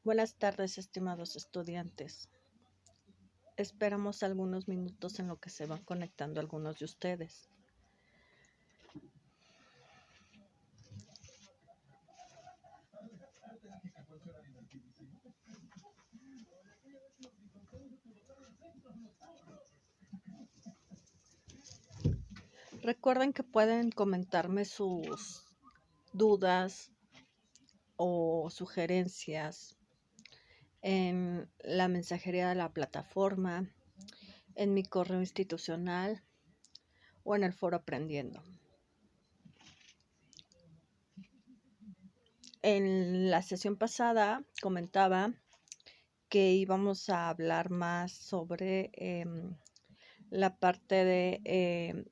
Buenas tardes, estimados estudiantes. Esperamos algunos minutos en lo que se van conectando algunos de ustedes. Recuerden que pueden comentarme sus dudas o sugerencias en la mensajería de la plataforma, en mi correo institucional o en el foro Aprendiendo. En la sesión pasada comentaba que íbamos a hablar más sobre la parte de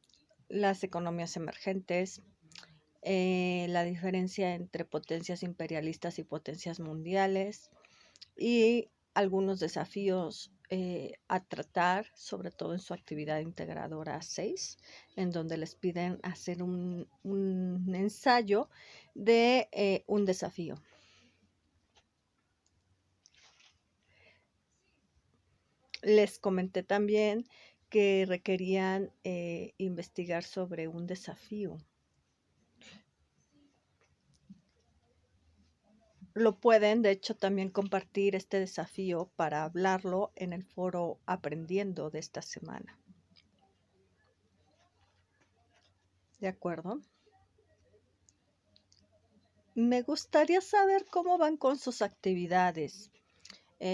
las economías emergentes, la diferencia entre potencias imperialistas y potencias mundiales y algunos desafíos a tratar, sobre todo en su actividad integradora 6, en donde les piden hacer un ensayo de un desafío. Les comenté también que requerían investigar sobre un desafío. Lo pueden, de hecho, también compartir este desafío para hablarlo en el foro Aprendiendo de esta semana. ¿De acuerdo? Me gustaría saber cómo van con sus actividades.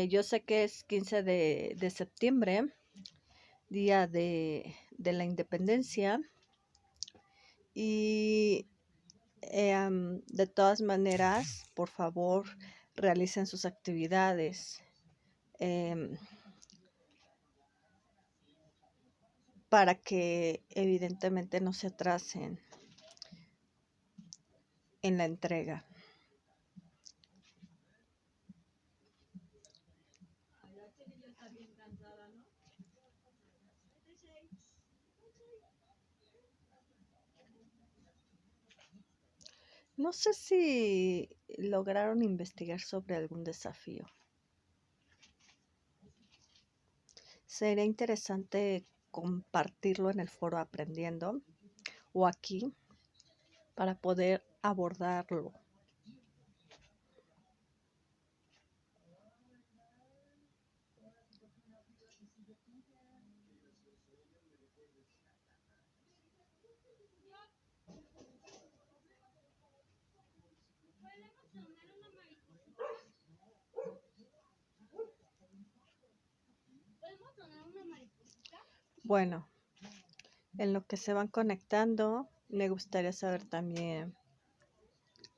Yo sé que es 15 de septiembre, día de la independencia, y de todas maneras, por favor, realicen sus actividades para que evidentemente no se atrasen en la entrega. No sé si lograron investigar sobre algún desafío. Sería interesante compartirlo en el foro Aprendiendo o aquí para poder abordarlo. Bueno, en lo que se van conectando, me gustaría saber también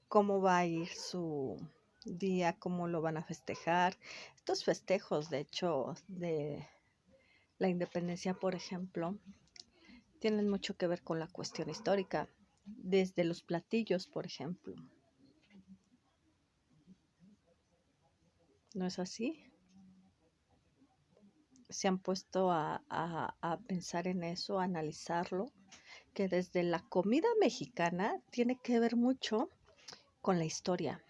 cómo va a ir su día, cómo lo van a festejar. Estos festejos, de hecho, de la independencia, por ejemplo, tienen mucho que ver con la cuestión histórica, desde los platillos, por ejemplo. ¿No es así? Se han puesto a pensar en eso, a analizarlo, que desde la comida mexicana tiene que ver mucho con la historia.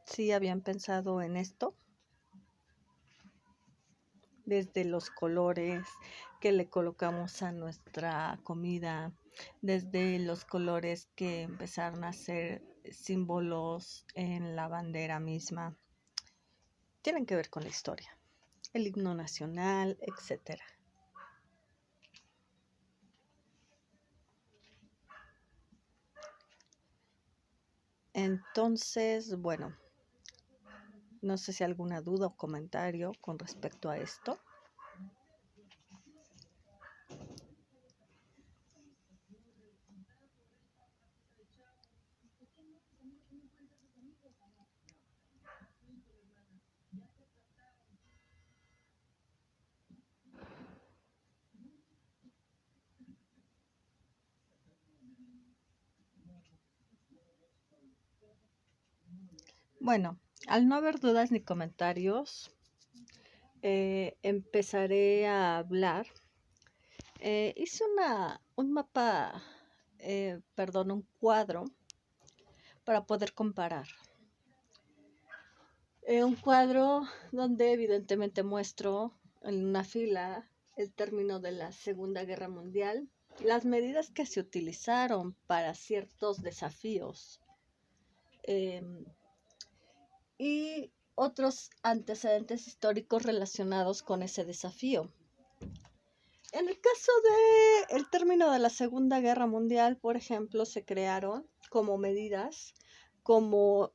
¿Sí habían pensado en esto? Desde los colores que le colocamos a nuestra comida, desde los colores que empezaron a ser símbolos en la bandera misma, tienen que ver con la historia, el himno nacional, etcétera. Entonces, bueno, no sé si alguna duda o comentario con respecto a esto. Bueno, Al no haber dudas ni comentarios, empezaré a hablar. Hice un mapa, un cuadro para poder comparar. Un cuadro donde evidentemente muestro en una fila el término de la Segunda Guerra Mundial, las medidas que se utilizaron para ciertos desafíos y otros antecedentes históricos relacionados con ese desafío. En el caso del término de la Segunda Guerra Mundial, por ejemplo, se crearon como medidas, como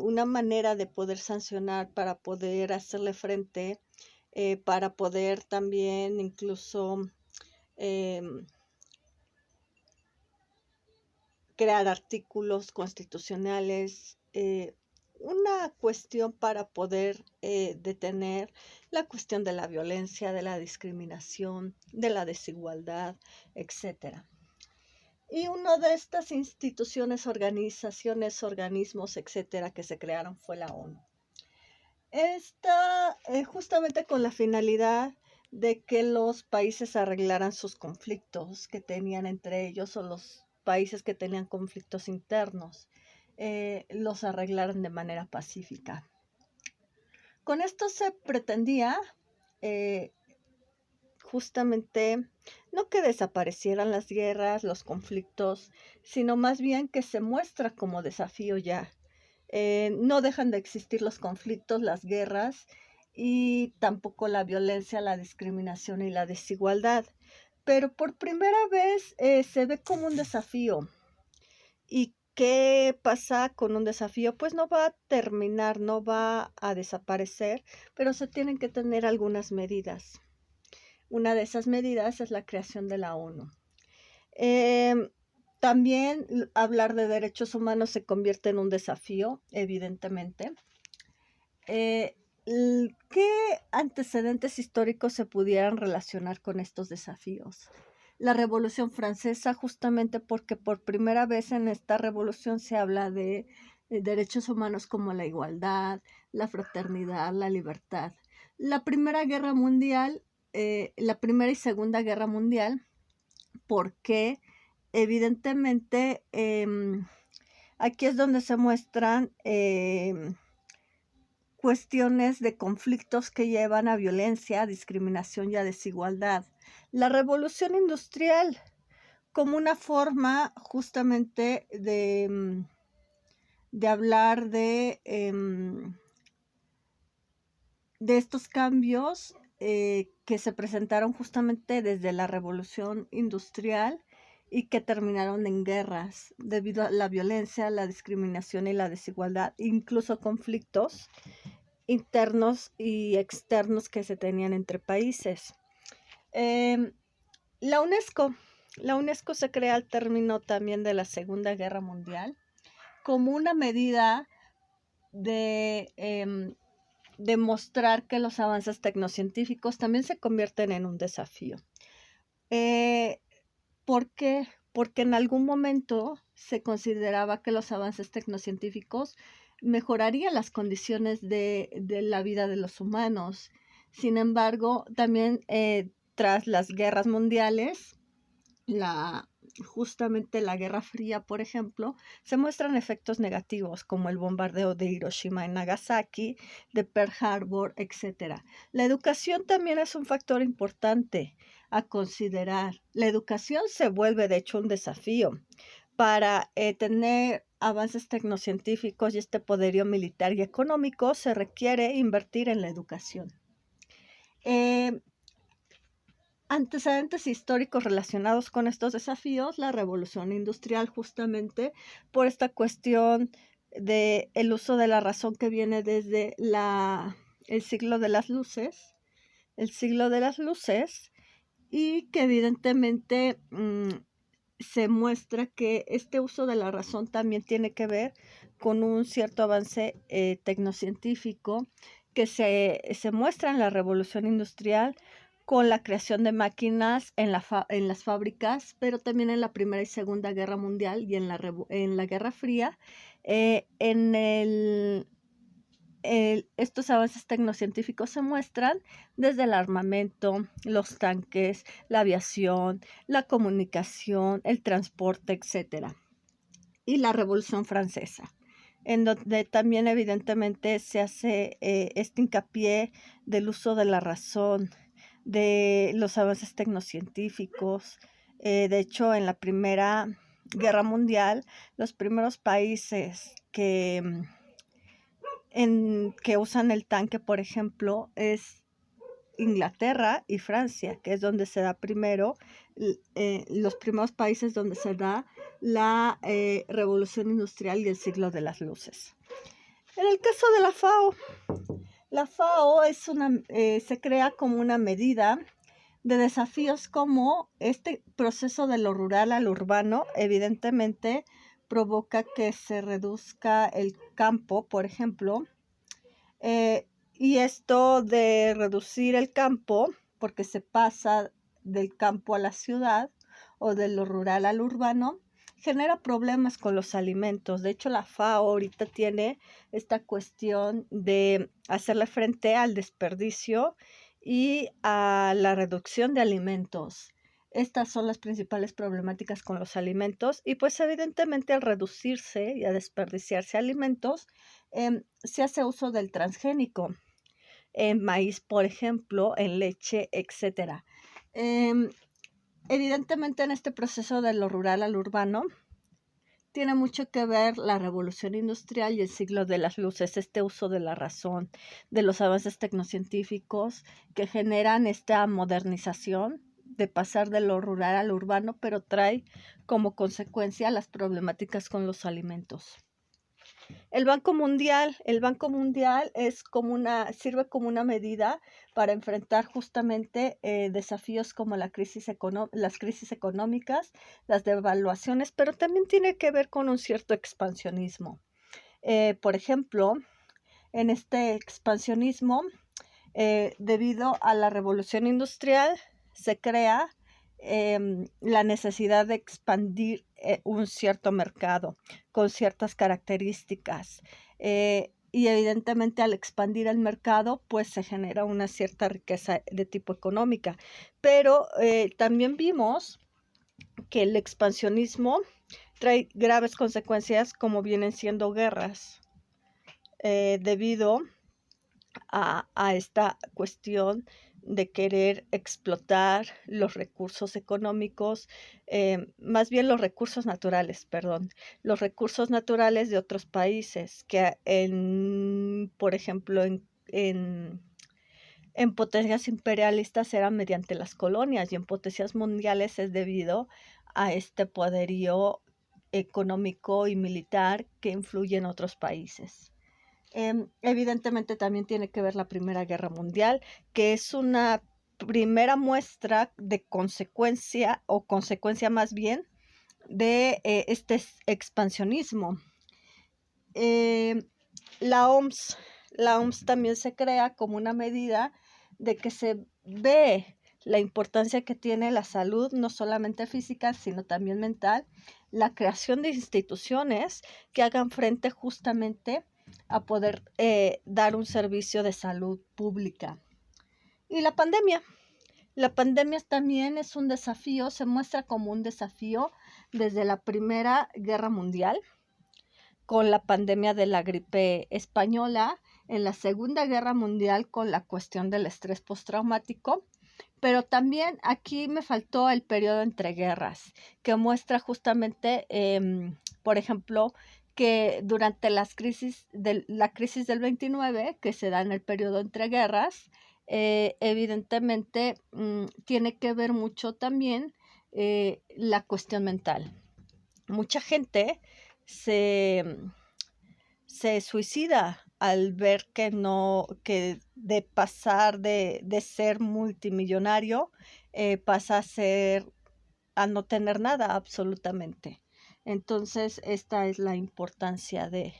una manera de poder sancionar para poder hacerle frente, para poder también incluso crear artículos constitucionales, una cuestión para poder detener la cuestión de la violencia, de la discriminación, de la desigualdad, etc. Y una de estas instituciones, organizaciones, organismos, etcétera, que se crearon fue la ONU. Esta justamente con la finalidad de que los países arreglaran sus conflictos que tenían entre ellos, o los países que tenían conflictos internos, los arreglaran de manera pacífica. Con esto se pretendía justamente no que desaparecieran las guerras, los conflictos, sino más bien que se muestra como desafío ya. No dejan de existir los conflictos, las guerras y tampoco la violencia, la discriminación y la desigualdad. Pero por primera vez se ve como un desafío. ¿Y qué pasa con un desafío? Pues no va a terminar, no va a desaparecer, pero se tienen que tener algunas medidas. Una de esas medidas es la creación de la ONU. También hablar de derechos humanos se convierte en un desafío, evidentemente. ¿Qué antecedentes históricos se pudieran relacionar con estos desafíos? La Revolución Francesa, justamente porque por primera vez en esta revolución se habla de derechos humanos como la igualdad, la fraternidad, la libertad. La Primera Guerra Mundial, la Primera y Segunda Guerra Mundial, porque evidentemente aquí es donde se muestran cuestiones de conflictos que llevan a violencia, a discriminación y a desigualdad. La revolución industrial como una forma justamente de hablar de estos cambios que se presentaron justamente desde la revolución industrial y que terminaron en guerras debido a la violencia, la discriminación y la desigualdad, incluso conflictos internos y externos que se tenían entre países. La UNESCO se crea al término también de la Segunda Guerra Mundial como una medida de demostrar que los avances tecnocientíficos también se convierten en un desafío. ¿Por qué? Porque en algún momento se consideraba que los avances tecnocientíficos mejorarían las condiciones de la vida de los humanos. Sin embargo, también tras las guerras mundiales, justamente la Guerra Fría, por ejemplo, se muestran efectos negativos como el bombardeo de Hiroshima y Nagasaki, de Pearl Harbor, etc. La educación también es un factor importante a considerar. La educación se vuelve, de hecho, un desafío para tener avances tecnocientíficos y este poderío militar y económico. Se requiere invertir en la educación. Antecedentes históricos relacionados con estos desafíos, la revolución industrial, justamente por esta cuestión del uso de la razón que viene desde el siglo de las luces, y que evidentemente se muestra que este uso de la razón también tiene que ver con un cierto avance tecnocientífico que se muestra en la revolución industrial, con la creación de máquinas en las fábricas, pero también en la Primera y Segunda Guerra Mundial y en la Guerra Fría, en estos avances tecnocientíficos se muestran desde el armamento, los tanques, la aviación, la comunicación, el transporte, etcétera, y la Revolución Francesa, en donde también evidentemente se hace este hincapié del uso de la razón, de los avances tecnocientíficos. De hecho, en la Primera Guerra Mundial, los primeros países que usan el tanque, por ejemplo, es Inglaterra y Francia, que es donde se da primero, los primeros países donde se da la revolución industrial y el siglo de las luces. En el caso de la FAO se crea como una medida de desafíos como este proceso de lo rural al urbano, evidentemente provoca que se reduzca el campo, por ejemplo, y esto de reducir el campo, porque se pasa del campo a la ciudad o de lo rural al urbano, genera problemas con los alimentos. De hecho, la FAO ahorita tiene esta cuestión de hacerle frente al desperdicio y a la reducción de alimentos. Estas son las principales problemáticas con los alimentos y pues evidentemente al reducirse y a desperdiciarse alimentos, se hace uso del transgénico en maíz, por ejemplo, en leche, etcétera. Evidentemente en este proceso de lo rural al urbano tiene mucho que ver la revolución industrial y el siglo de las luces, este uso de la razón, de los avances tecnocientíficos que generan esta modernización de pasar de lo rural al urbano, pero trae como consecuencia las problemáticas con los alimentos. El Banco Mundial sirve como una medida para enfrentar justamente desafíos como las crisis económicas, las devaluaciones, pero también tiene que ver con un cierto expansionismo. Por ejemplo, en este expansionismo, debido a la revolución industrial, se crea la necesidad de expandir un cierto mercado con ciertas características. Y evidentemente al expandir el mercado, pues se genera una cierta riqueza de tipo económica. Pero también vimos que el expansionismo trae graves consecuencias como vienen siendo guerras, debido a esta cuestión de querer explotar los recursos económicos, más bien los recursos naturales, los recursos naturales de otros países, que por ejemplo, en potencias imperialistas eran mediante las colonias y en potencias mundiales es debido a este poderío económico y militar que influye en otros países. Evidentemente también tiene que ver la Primera Guerra Mundial, que es una primera muestra de consecuencia más bien de este expansionismo. La OMS también se crea como una medida de que se ve la importancia que tiene la salud, no solamente física, sino también mental, la creación de instituciones que hagan frente justamente a poder dar un servicio de salud pública. Y la pandemia también es un desafío, se muestra como un desafío desde la Primera Guerra Mundial, con la pandemia de la gripe española, en la Segunda Guerra Mundial con la cuestión del estrés postraumático, pero también aquí me faltó el periodo entre guerras, que muestra justamente, por ejemplo, que durante la crisis del 29, que se da en el periodo entre guerras, evidentemente tiene que ver mucho también la cuestión mental. Mucha gente se suicida al ver que de pasar de ser multimillonario, pasa a no tener nada absolutamente. Entonces, esta es la importancia de.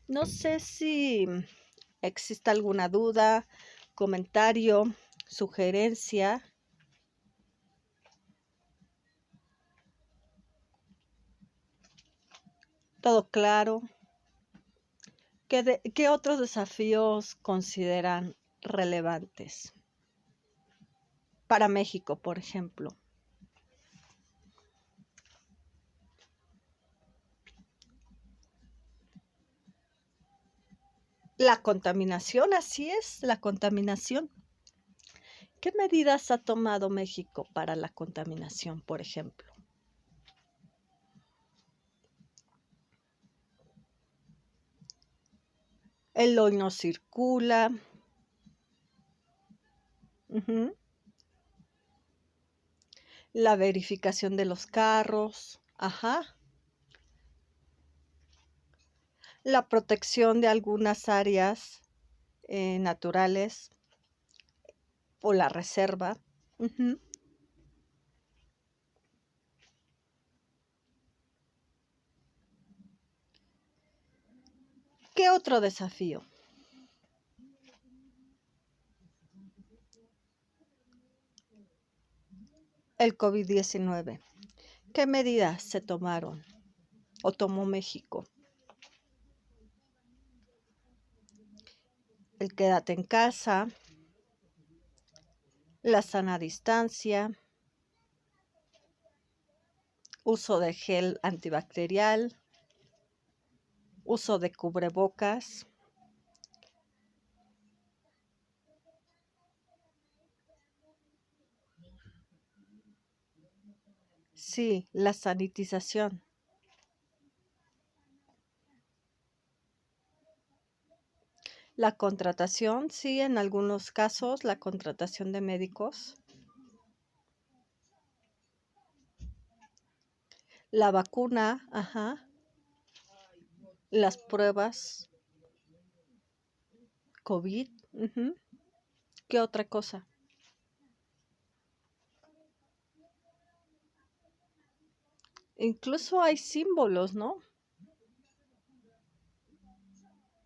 No sé si existe alguna duda, comentario, sugerencia. ¿Todo claro? ¿Qué otros desafíos consideran relevantes para México, por ejemplo? La contaminación, así es, la contaminación. ¿Qué medidas ha tomado México para la contaminación, por ejemplo? El hoy no circula. Ujú. La verificación de los carros. Ajá. La protección de algunas áreas naturales o la reserva. Ujú. ¿Qué otro desafío? El COVID-19. ¿Qué medidas se tomaron o tomó México? El quédate en casa, la sana distancia, uso de gel antibacterial, uso de cubrebocas. Sí, la sanitización. La contratación, sí, en algunos casos, la contratación de médicos. La vacuna, ajá. Las pruebas COVID. Ujú. ¿Qué otra cosa? Incluso hay símbolos, ¿no?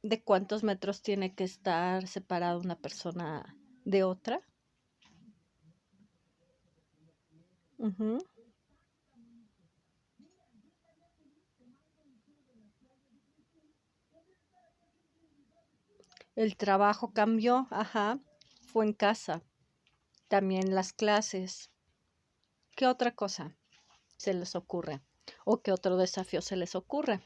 De cuántos metros tiene que estar separada una persona de otra. Ujú. El trabajo cambió, ajá. Fue en casa. También las clases. ¿Qué otra cosa se les ocurre? ¿O qué otro desafío se les ocurre?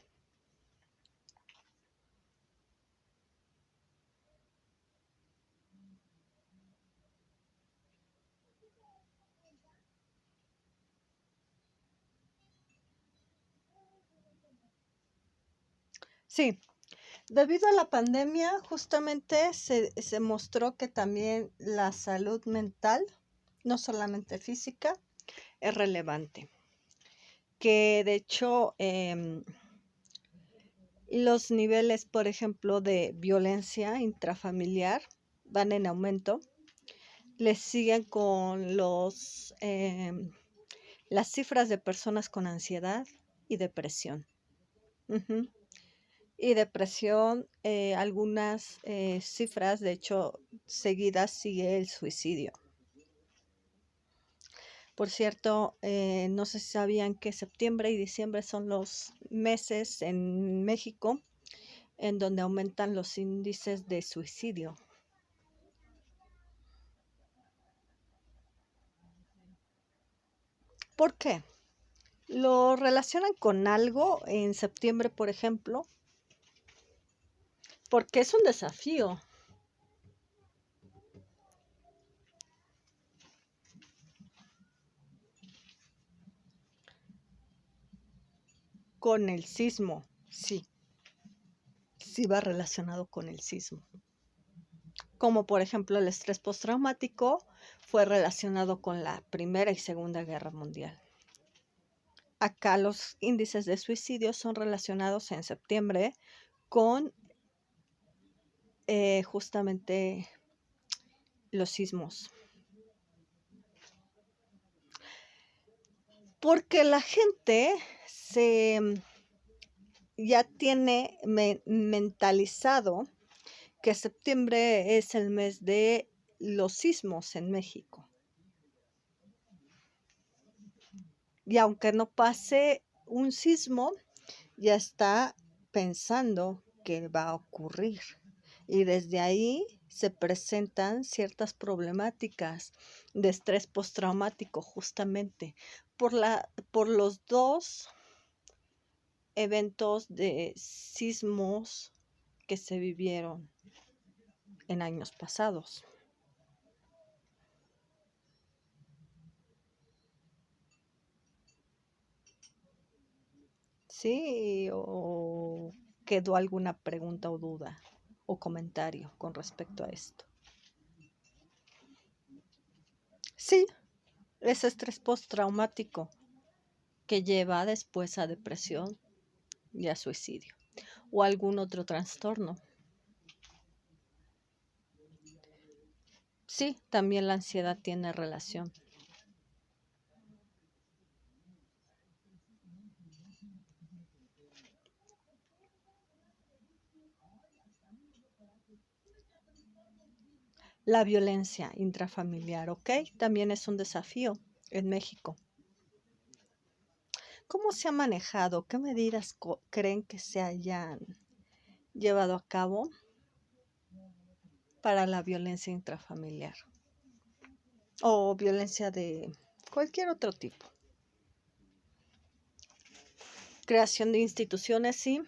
Sí, debido a la pandemia, justamente se mostró que también la salud mental, no solamente física, es relevante. Que de hecho los niveles, por ejemplo, de violencia intrafamiliar van en aumento. Les siguen con las cifras de personas con ansiedad y depresión. Ujú. Y depresión, algunas cifras, de hecho, seguidas sigue el suicidio. Por cierto, no sé si sabían que septiembre y diciembre son los meses en México en donde aumentan los índices de suicidio. ¿Por qué? Lo relacionan con algo en septiembre, por ejemplo, porque es un desafío con el sismo. Sí, sí va relacionado con el sismo. Como por ejemplo el estrés postraumático fue relacionado con la Primera y Segunda Guerra Mundial. Acá los índices de suicidio son relacionados en septiembre con justamente los sismos. Porque la gente ya tiene mentalizado que septiembre es el mes de los sismos en México. Y aunque no pase un sismo, ya está pensando que va a ocurrir. Y desde ahí se presentan ciertas problemáticas de estrés postraumático, justamente por los dos eventos de sismos que se vivieron en años pasados. ¿Sí? ¿O quedó alguna pregunta o duda o comentario con respecto a esto? Sí, es estrés postraumático que lleva después a depresión y a suicidio o algún otro trastorno. Sí, también la ansiedad tiene relación. La violencia intrafamiliar, ¿ok? También es un desafío en México. ¿Cómo se ha manejado? ¿Qué medidas creen que se hayan llevado a cabo para la violencia intrafamiliar? O violencia de cualquier otro tipo. Creación de instituciones, sí,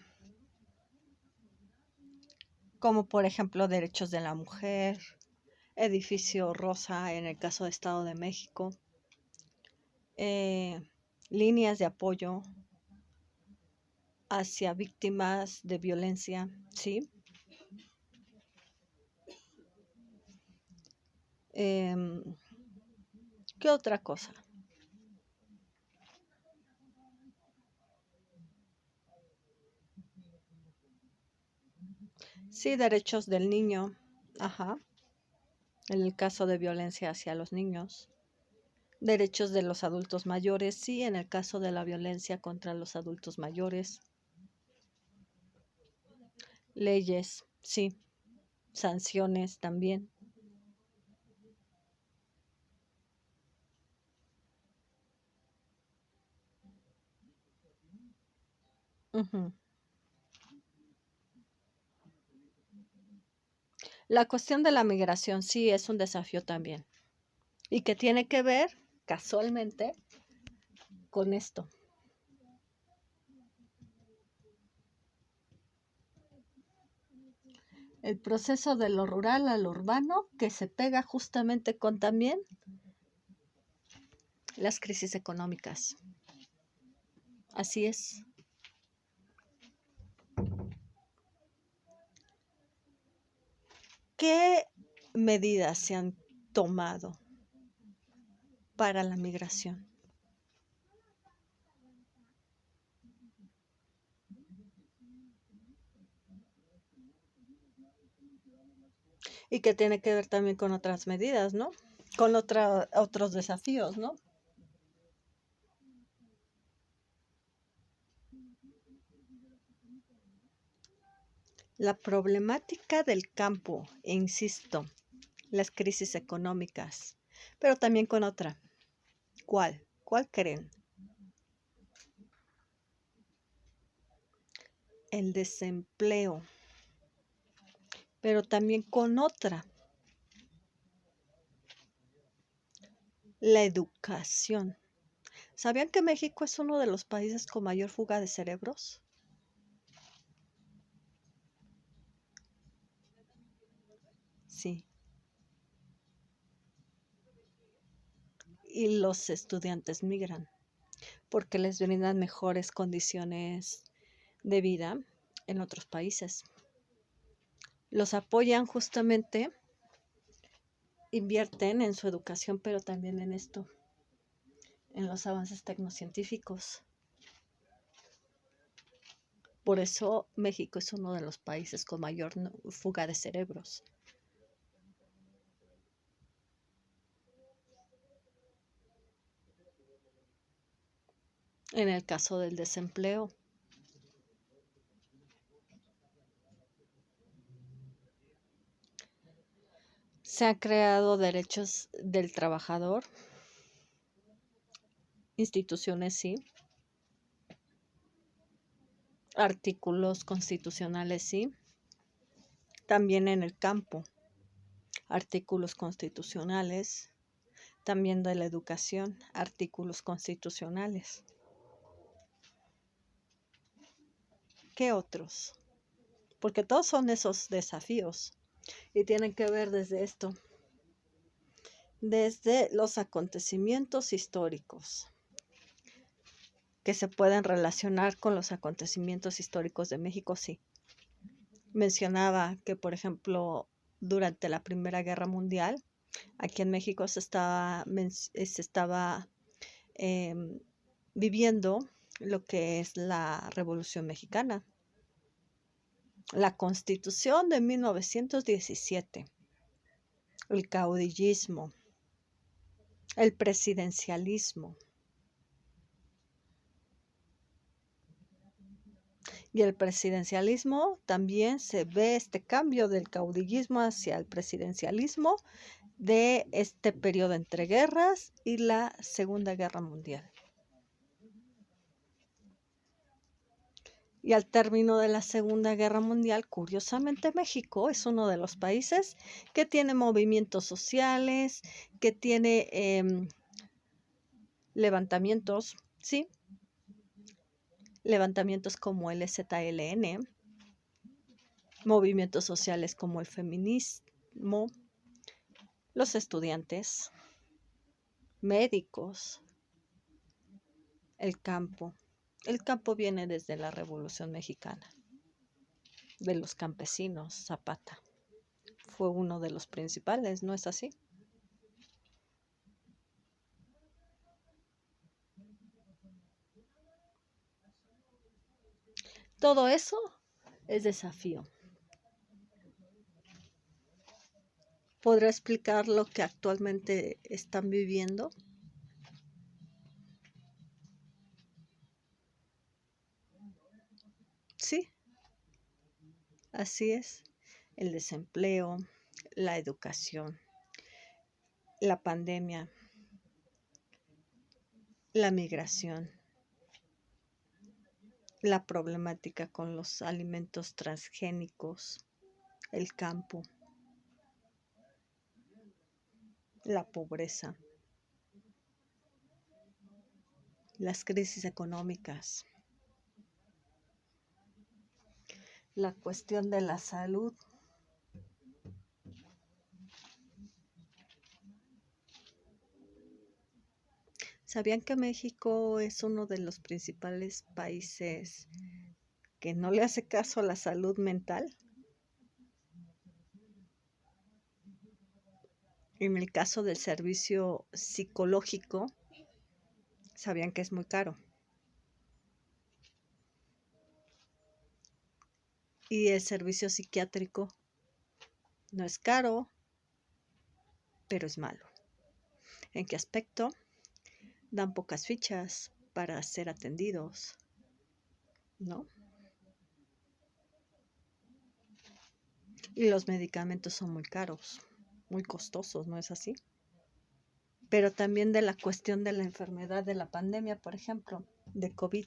como por ejemplo derechos de la mujer, edificio rosa en el caso de Estado de México, eh, líneas de apoyo hacia víctimas de violencia, sí. ¿Qué otra cosa? Sí, derechos del niño, ajá, en el caso de violencia hacia los niños. Derechos de los adultos mayores, sí, en el caso de la violencia contra los adultos mayores. Leyes, sí. Sanciones también. Ujú. La cuestión de la migración sí es un desafío también. Y que tiene que ver, casualmente, con esto. El proceso de lo rural a lo urbano que se pega justamente con también las crisis económicas. Así es. ¿Qué medidas se han tomado para la migración? Y que tiene que ver también con otras medidas, ¿no? Con otros desafíos, ¿no? La problemática del campo, e insisto, las crisis económicas, pero también con otra. ¿Cuál? ¿Cuál creen? El desempleo, pero también con otra, la educación. ¿Sabían que México es uno de los países con mayor fuga de cerebros? Sí. Y los estudiantes migran porque les brindan mejores condiciones de vida en otros países. Los apoyan justamente, invierten en su educación, pero también en esto, en los avances tecnocientíficos. Por eso México es uno de los países con mayor fuga de cerebros. En el caso del desempleo, se han creado derechos del trabajador, instituciones sí, artículos constitucionales, sí. También en el campo, artículos constitucionales. También de la educación, artículos constitucionales. ¿Qué otros? Porque todos son esos desafíos y tienen que ver desde esto, desde los acontecimientos históricos que se pueden relacionar con los acontecimientos históricos de México, sí. Mencionaba que, por ejemplo, durante la Primera Guerra Mundial, aquí en México se estaba viviendo lo que es la Revolución Mexicana, la Constitución de 1917, el caudillismo, el presidencialismo. Y el presidencialismo también se ve este cambio del caudillismo hacia el presidencialismo de este periodo entre guerras y la Segunda Guerra Mundial. Y al término de la Segunda Guerra Mundial, curiosamente, México es uno de los países que tiene movimientos sociales, que tiene levantamientos, ¿sí? Levantamientos como el EZLN, movimientos sociales como el feminismo, los estudiantes, médicos, el campo. El campo viene desde la Revolución Mexicana, de los campesinos. Zapata fue uno de los principales, ¿no es así? Todo eso es desafío. ¿Podrá explicar lo que actualmente están viviendo? Sí, así es. El desempleo, la educación, la pandemia, la migración, la problemática con los alimentos transgénicos, el campo, la pobreza, las crisis económicas, la cuestión de la salud. ¿Sabían que México es uno de los principales países que no le hace caso a la salud mental? En el caso del servicio psicológico, ¿sabían que es muy caro? Y el servicio psiquiátrico no es caro, pero es malo. ¿En qué aspecto? Dan pocas fichas para ser atendidos, ¿no? Y los medicamentos son muy caros, muy costosos, ¿no es así? Pero también de la cuestión de la enfermedad de la pandemia, por ejemplo, de COVID.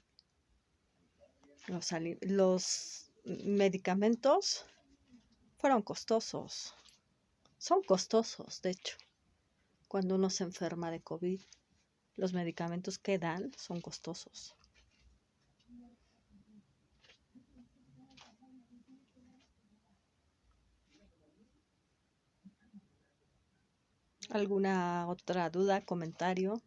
Los medicamentos fueron costosos, son costosos, de hecho. Cuando uno se enferma de COVID, los medicamentos que dan son costosos. ¿Alguna otra duda, comentario?